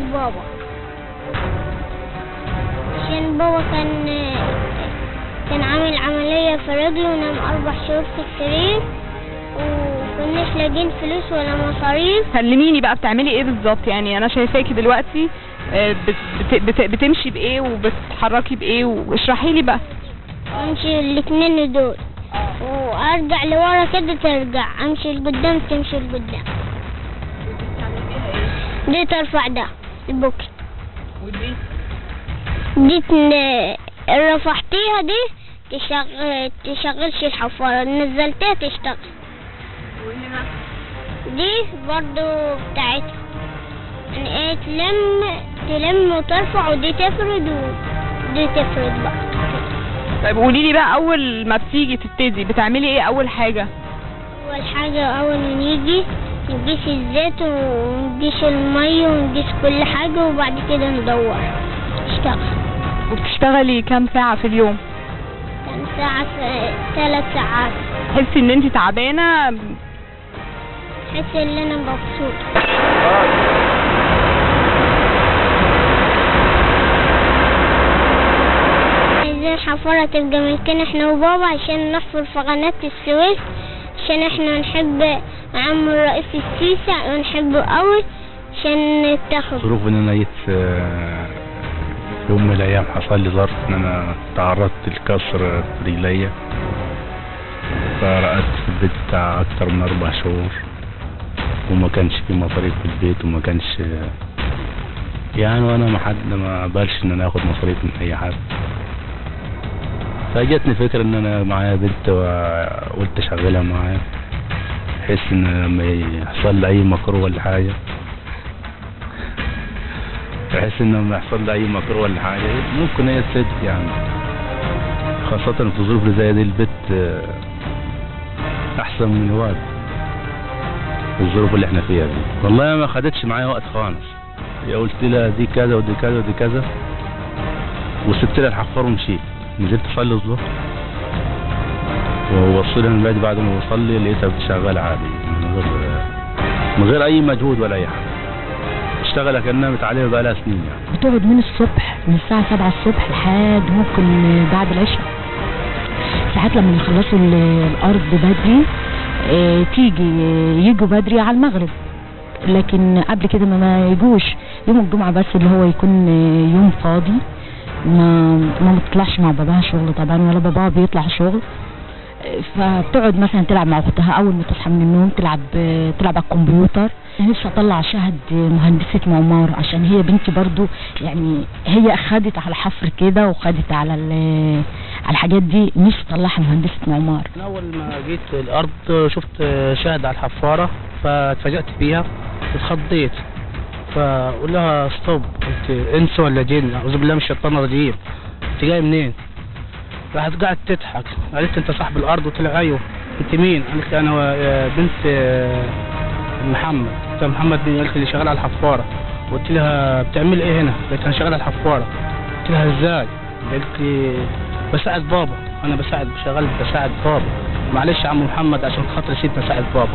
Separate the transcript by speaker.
Speaker 1: بساعد بابا، عشان بابا كان عامل عملية في رجله ونام 4 شهور في السرير، وكناش لاقين فلوس ولا مصاريف.
Speaker 2: كلميني بقى بتعملي ايه بالظبط؟ يعني انا شايفاكي دلوقتي بتمشي بايه وبتتحركي بايه، واشرحي لي بقى.
Speaker 1: امشي الاتنين دول وارجع لورا كده ترجع، امشي لقدام تمشي لقدام. دي ترفع ده البوكي، ودي رفعتيها دي تشغلش الحفارة، نزلتها تشتغل. دي برضو بتاعتها، يعني ايه تلم وترفع، ودي تفرد ودي تفرد بقى.
Speaker 2: طيب قولي لي بقى، اول ما بتيجي تبتدي بتعملي ايه اول حاجة؟
Speaker 1: اول حاجة اول ما نيجي نقيس الزيت ونقيس المية ونقيس كل حاجة، وبعد كده ندور نشتغل.
Speaker 2: وبتشتغلي كام ساعة في اليوم؟
Speaker 1: كام ساعة؟ في 3 ساعات.
Speaker 2: تحسي ان انت تعبانة؟
Speaker 1: حس ان انا مبسوطة. عايزين حفارة تبقى ملكنا احنا وبابا عشان نحفر في قناة السويس، عشان احنا نحب عم الرئيس السيسي ونحبه قوي عشان نتاخد.
Speaker 3: ظروف ان انا جيت في يوم من الايام حصل لي ظرف ان انا تعرضت لكسر في رجليا، فرقدت في البيت بتاع اكتر من 4 شهور، وما كانش في مصاريف في البيت، وما كانش يعني، وانا ما قبلش ان انا اخد مصاريف من اي حد. فجتني فكرة ان انا معايا بنت وقلت اشغلها معايا، بحيث ان لما يحصل لي اي مكروه ولا حاجة، ممكن هي تسد يعني، خاصة في الظروف اللي زي دي. البيت احسن من الواد في الظروف اللي احنا فيها دي. والله ما خدتش معايا وقت خالص، قلت لها دي كذا ودي كذا ودي كذا، وسبت لها الحفار ومشيت. نزلت اصلي الظهر ووصلها من بعد ما بصلي لقيتها بتشتغل عادي من غير اي مجهود ولا اي حاجه، بتشتغل كانها متعلمه بقى لها سنين يعني.
Speaker 4: بتقعد من الصبح، من الساعه 7 الصبح لحد ممكن بعد العشاء. ساعات لما يخلصوا الارض بدري يجوا بدري على المغرب، لكن قبل كده ما يجوش. يوم الجمعه بس اللي هو يكون يوم فاضي، ما بتطلعش مع باباها شغل طبعا، ولا باباها بيطلع شغل. فبتقعد مثلا تلعب مع اختها، اول ما تصحى من النوم تلعب على الكمبيوتر. نفسي اطلع شهد مهندسة معمار، عشان هي بنتي برضو يعني هي اخدت على حفر كده وخدت على الحاجات دي، نفسي اطلعها مهندسة معمار.
Speaker 5: اول ما جيت الارض شفت شهد على الحفارة، فاتفاجأت بيها اتخضيت، فقول لها ستوب، قلت انس ولا جن؟ اعوذ بالله من الشيطان الرجيم، انت جاي منين؟ راحت قاعدة تضحك، قالت انت صاحب الارض؟ قلت لها ايوه. انت مين؟ قالت لي انا بنت محمد. قلت لها محمد مين؟ قالت لي شغال على الحفاره. قلت لها بتعمل ايه هنا؟ قالت انا شغال على الحفاره. قلت لها ازاي؟ قالت لي بساعد بابا، انا بساعد بابا. معلش يا عم محمد عشان خاطر نسيت بساعد بابا.